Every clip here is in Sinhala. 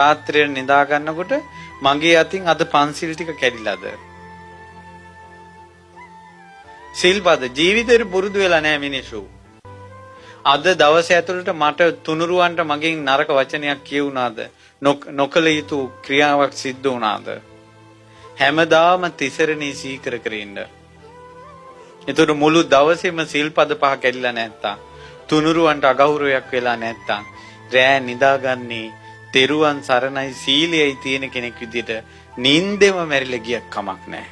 රාත්‍රියේ නිදා ගන්නකොට මගේ අතින් අද පන්සිල් ටික කැඩිලාද? සිල්පද ජීවිතේ පුරුදු වෙලා නැහැ මිනිස්සු. අද දවසේ ඇතුළත මට තුනුරුවන්ට මගෙන් නරක වචනයක් කියුණාද? නොකල යුතු ක්‍රියාවක් සිද්ධ වුණාද? හැමදාම තිසරණේ සීකර කර ඉන්න. ඒතර මුළු දවසේම සිල්පද පහ කැඩිලා නැත්තම්, තුනුරුවන්ට අගෞරවයක් වෙලා නැත්තම්, රෑ නිදාගන්නේ තෙරුවන් සරණයි සීලයයි තියෙන කෙනෙක් විදිහට නින්දෙම මැරිලා ගියක් කමක් නැහැ.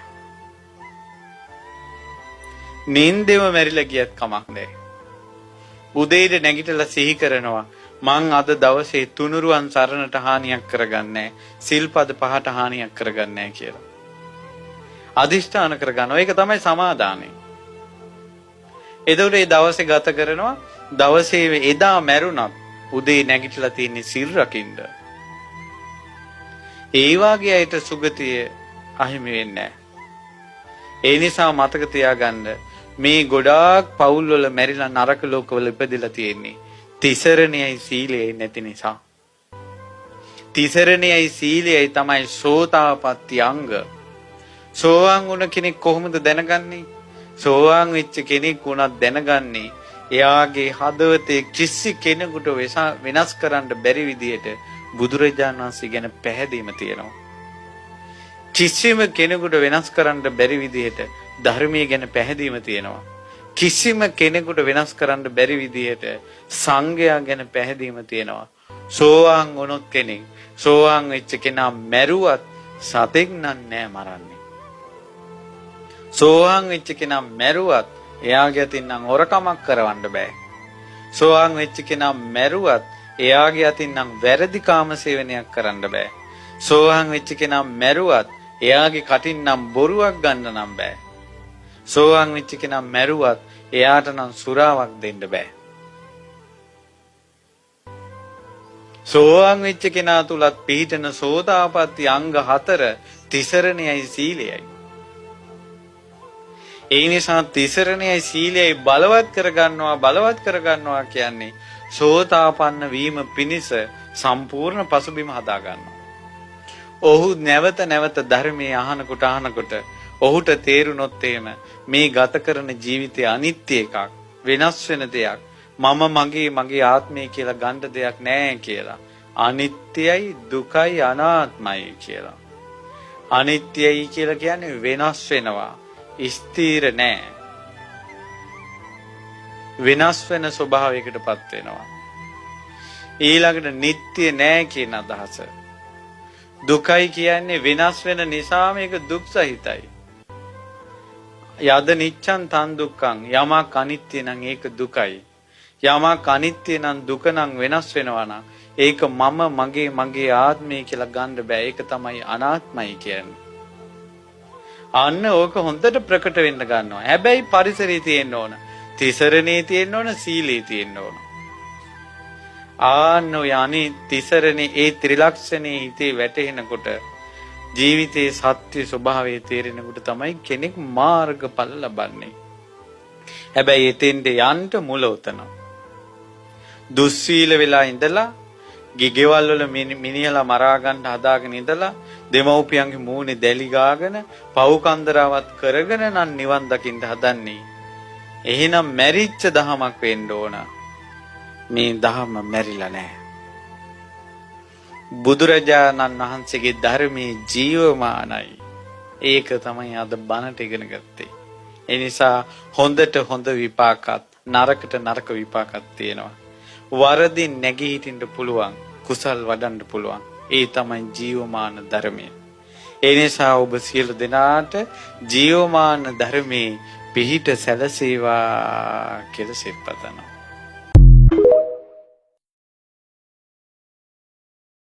නින්දෙම මැරිලා ගියක් කමක් නැහැ. උදේට නැගිටලා සිහි කරනවා මං අද දවසේ තුනුරුවන් සරණට හානියක් කරගන්නේ සිල්පද පහට හානියක් කරගන්නේ කියලා. අදිෂ්ඨාන කරගන්නවා. ඒක තමයි සමාදානය. එතකොට මේ දවසේ ගත කරනවා. දවසේ එදා මැරුණත් උදේ නැගිටලා තියෙන සිල් රකින්න. ඒ වාගේ අයට සුගතිය අහිමි වෙන්නේ නැහැ. ඒ නිසා මතක තියාගන්න මේ ගොඩාක් පවුල් වල මැරිලා නරක ලෝකවල ඉපදෙලා තියෙන්නේ තිසරණයයි සීලයයි නැති නිසා. තිසරණයයි සීලයයි තමයි සෝතාපට්ටි අංග. සෝවාන් වුණ කෙනෙක් කොහොමද දැනගන්නේ? සෝවාන් වෙච්ච කෙනෙක් වුණත් දැනගන්නේ එයාගේ හදවතේ කිසි කෙනෙකුට වෙනස් කරන්න බැරි විදියට බුදුරජාණන් වහන්සේ ගැන පැහැදීම තියෙනවා. කිසිම කෙනෙකුට වෙනස් කරන්න බැරි විදියට ධර්මයේ ගැන පැහැදීම තියෙනවා. කිසිම කෙනෙකුට වෙනස් කරන්න බැරි විදියට සංඝයා ගැන පැහැදීම තියෙනවා. සෝවාන් වුණොත් කෙනෙක්, සෝවාන් වෙච්ච කෙනා මැරුවත් සතෙක් නෑ මරන්නේ. සෝවාන් වෙච්ච කෙනා මැරුවත් එයාගේ අතින් නම් හොරකමක් කරවන්න බෑ. සෝවාන් වෙච්ච කෙනා මැරුවත් එයාගේ අතින් නම් වැරදි කාම සේවනයක් කරන්න බෑ. සෝවාන් වෙච්ච කෙනා මැරුවත් එයාගේ කටින් නම් බොරුවක් ගන්න නම් බෑ. සෝවාන් වෙච්ච කෙනා මැරුවත් එයාට නම් සුරාවක් දෙන්න බෑ. සෝවාන් වෙච්ච කෙනා තුලත් පිහිටන සෝතාපට්ටි අංග 4 තිසරණයයි සීලයයි. ඒ නිසා තිසරණයයි සීලයයි බලවත් කරගන්නවා කියන්නේ සෝතාපන්න වීම පිණිස සම්පූර්ණ පසුබිම හදා ගන්නවා. ඔහු නැවත ධර්මයේ අහනකොට ඔහුට තේරුනොත් එහෙම මේ ගත කරන ජීවිතය අනිත්‍ය එකක්, වෙනස් වෙන දෙයක්, මම මගේ ආත්මය කියලා ගන්න දෙයක් නැහැ කියලා. අනිත්‍යයි, දුකයි, අනාත්මයි කියලා. අනිත්‍යයි කියලා කියන්නේ වෙනස් වෙනවා, ස්ථිර නැහැ. වෙනස් වෙන ස්වභාවයකටපත් වෙනවා. ඊළඟට නිට්ටය නැහැ කියන අදහස. දුකයි කියන්නේ වෙනස් වෙන නිසා මේක දුක් සහිතයි. යද නිච්ඡන් තන් දුක්ඛං, යමක් අනිත්‍ය නම් ඒක දුකයි. යමක් අනිත්‍ය නම් දුක නම් වෙනස් වෙනවා නම් ඒක මම මගේ ආත්මය කියලා ගන්න බෑ. ඒක තමයි අනාත්මයි කියන්නේ. අන්න ඕක හොඳට ප්‍රකට වෙන්න ගන්නවා. හැබැයි පරිසරයේ තියෙන්න ඕන, තිසරණේ තියෙන්න ඕන, සීලේ තියෙන්න ඕන. ආන්න යන්නේ තිසරණේ ඒ ත්‍රිලක්ෂණේ හිතේ වැටෙනකොට ජීවිතයේ සත්‍ය ස්වභාවය තේරෙනකොට තමයි කෙනෙක් මාර්ගඵල ලබන්නේ. හැබැයි එතෙන්ට යන්න මුල උතන. දුස්සීල වෙලා ඉඳලා ගෙවල් වල මිනිහලා මරා ගන්න හදාගෙන ඉඳලා දෙමව්පියන්ගේ මූණේ දැලි ගාගෙන පව් කන්දරාවත් කරගෙන නම් නිවන් දකින්න හදන්නේ. එහෙනම් මැරිච්ච දහමක් වෙන්න ඕන. මේ දහම මැරිලා නැහැ. බුදුරජාණන් වහන්සේගේ ධර්මයේ ජීවමානයි. ඒක තමයි අද බණට ඉගෙන ගත්තේ. ඒ නිසා හොඳට හොඳ විපාකත්, නරකට නරක විපාකත් තියෙනවා. වරදින් නැගී හිටින්න පුළුවන්, කුසල් වඩන්න පුළුවන්. ඒ තමයි ජීවමාන ධර්මය. ඒ නිසා ඔබ සියලු දෙනාට ජීවමාන ධර්මයේ පිහිට සැලසේවා කියලා සිතපතනවා.